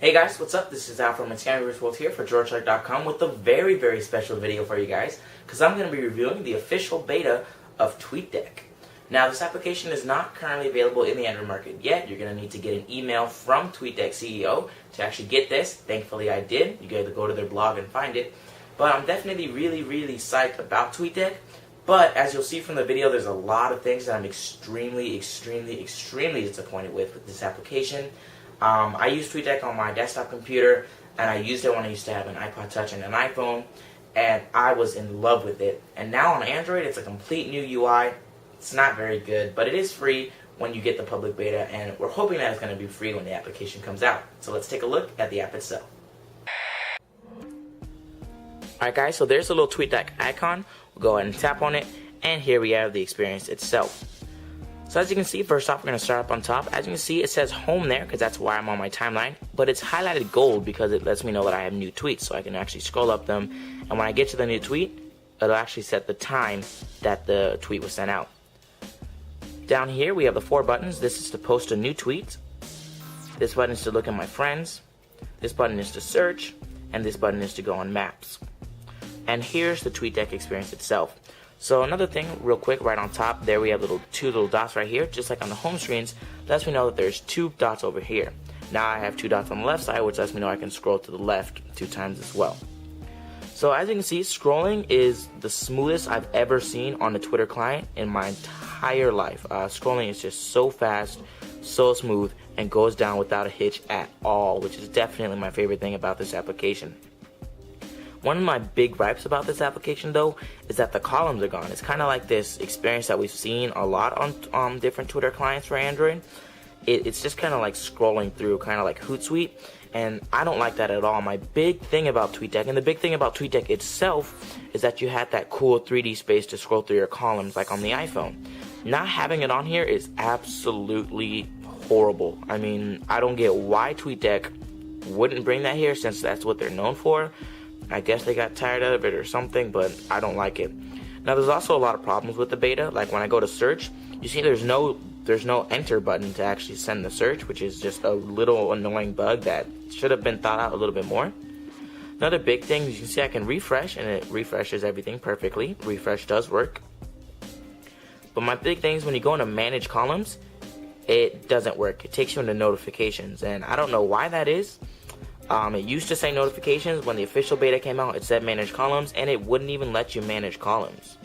Hey guys, what's up? This is Al from World here for droidshark.com with a very special video for you guys, because I'm going to be reviewing the official beta of TweetDeck. Now, this application is not currently available in the Android market yet. You're going to need to get an email from TweetDeck CEO to actually get this. Thankfully I did. You got to go to their blog and find it. But I'm definitely really psyched about TweetDeck. But as you'll see from the video, there's a lot of things that I'm extremely disappointed with this application. I use TweetDeck on my desktop computer, and I used it when I used to have an iPod Touch and an iPhone, and I was in love with it. And now on Android, it's a complete new UI. It's not very good, but it is free when you get the public beta, and we're hoping that it's going to be free when the application comes out. So let's take a look at the app itself. Alright guys, so there's a little TweetDeck icon. We'll go ahead and tap on it, and here we have the experience itself. So as you can see, first off, we're going to start up on top. As you can see, it says home there, because that's why I'm on my timeline, but it's highlighted gold because it lets me know that I have new tweets, so I can actually scroll up them, and when I get to the new tweet, it'll actually set the time that the tweet was sent out. Down here, we have the 4 buttons. This is to post a new tweet. This button is to look at my friends. This button is to search, and this button is to go on maps. And here's the TweetDeck experience itself. So another thing, real quick, right on top, there we have two little dots right here, just like on the home screens, lets me know that there's 2 dots over here. Now I have 2 dots on the left side, which lets me know I can scroll to the left 2 times as well. So as you can see, scrolling is the smoothest I've ever seen on a Twitter client in my entire life. Scrolling is just so fast, so smooth, and goes down without a hitch at all, which is definitely my favorite thing about this application. One of my big gripes about this application, though, is that the columns are gone. It's kind of like this experience that we've seen a lot on different Twitter clients for Android. It's just kind of like scrolling through, kind of like Hootsuite, and I don't like that at all. My big thing about TweetDeck, and the big thing about TweetDeck itself, is that you had that cool 3D space to scroll through your columns like on the iPhone. Not having it on here is absolutely horrible. I mean, I don't get why TweetDeck wouldn't bring that here, since that's what they're known for. I guess they got tired of it or something, but I don't like it. Now, there's also a lot of problems with the beta. Like when I go to search, you see there's no enter button to actually send the search, which is just a little annoying bug that should have been thought out a little bit more. Another big thing, you can see I can refresh, and it refreshes everything perfectly. Refresh does work. But my big thing is when you go into manage columns, it doesn't work. It takes you into notifications, and I don't know why that is. It used to say notifications. When the official beta came out, it said manage columns, and it wouldn't even let you manage columns.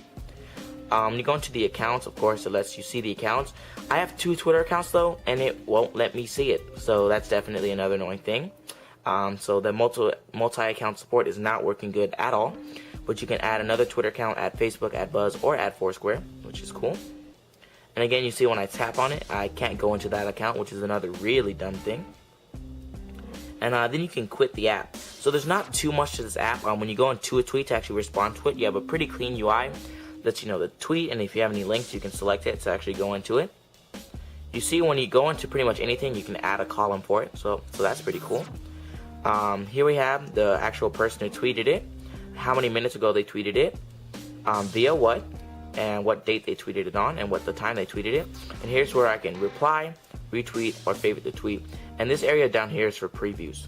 You go into the accounts, of course, it lets you see the accounts. I have 2 Twitter accounts, though, and it won't let me see it, so that's definitely another annoying thing. So the multi-account support is not working good at all, but you can add another Twitter account, add Facebook, add Buzz, or add Foursquare, which is cool. And again, you see when I tap on it, I can't go into that account, which is another really dumb thing. And then you can quit the app. So there's not too much to this app. When you go into a tweet to actually respond to it, you have a pretty clean UI. Lets you know the tweet, and if you have any links, you can select it to actually go into it. You see when you go into pretty much anything, you can add a column for it. So that's pretty cool. Here we have the actual person who tweeted it, how many minutes ago they tweeted it, via what, and what date they tweeted it on, and what the time they tweeted it. And here's where I can reply, retweet, or favorite the tweet. And this area down here is for previews.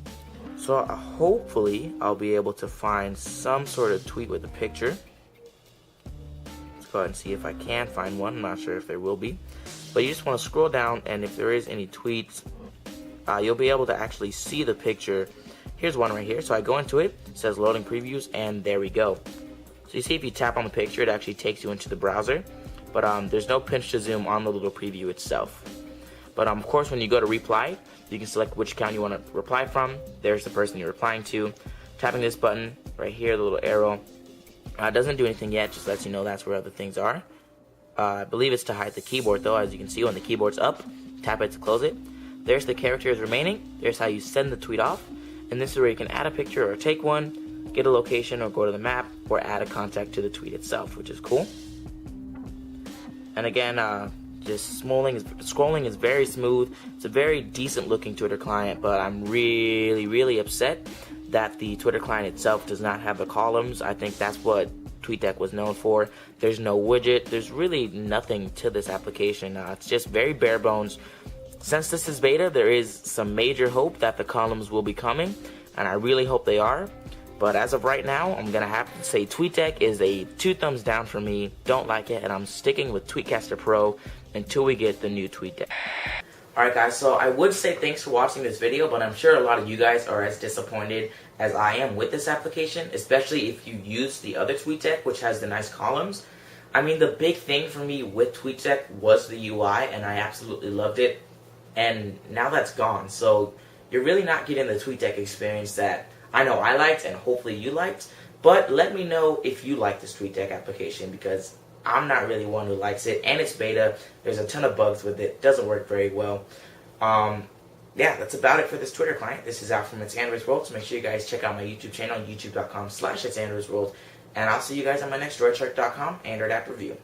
So hopefully I'll be able to find some sort of tweet with a picture. Let's go ahead and see if I can find one. I'm not sure if there will be. But you just want to scroll down, and if there is any tweets, you'll be able to actually see the picture. Here's one right here. So I go into it, it says loading previews, and there we go. So you see if you tap on the picture, it actually takes you into the browser. But there's no pinch to zoom on the little preview itself. But of course, when you go to reply, you can select which account you want to reply from. There's the person you're replying to. Tapping this button right here, the little arrow, doesn't do anything yet, just lets you know that's where other things are. I believe it's to hide the keyboard, though. As you can see, when the keyboard's up, tap it to close it. There's the characters remaining. There's how you send the tweet off. And this is where you can add a picture or take one, get a location or go to the map, or add a contact to the tweet itself, which is cool. And again, just scrolling is very smooth. It's a very decent looking Twitter client, but I'm really upset that the Twitter client itself does not have the columns. I think that's what TweetDeck was known for. There's no widget. There's really nothing to this application. It's just very bare bones. Since this is beta, there is some major hope that the columns will be coming, and I really hope they are. But as of right now, I'm going to have to say TweetDeck is a 2 thumbs down for me. Don't like it, and I'm sticking with Tweetcaster Pro until we get the new TweetDeck. Alright guys, so I would say thanks for watching this video, but I'm sure a lot of you guys are as disappointed as I am with this application, especially if you use the other TweetDeck, which has the nice columns. I mean, the big thing for me with TweetDeck was the UI, and I absolutely loved it, and now that's gone. So you're really not getting the TweetDeck experience that I know I liked and hopefully you liked. But let me know if you like this TweetDeck application, because I'm not really one who likes it, and it's beta. There's a ton of bugs with it. Doesn't work very well. Yeah, that's about it for this Twitter client. This is out from It's Android's World. So make sure you guys check out my YouTube channel, youtube.com/itsandroidsworld. And I'll see you guys on my next droidshark.com Android app review.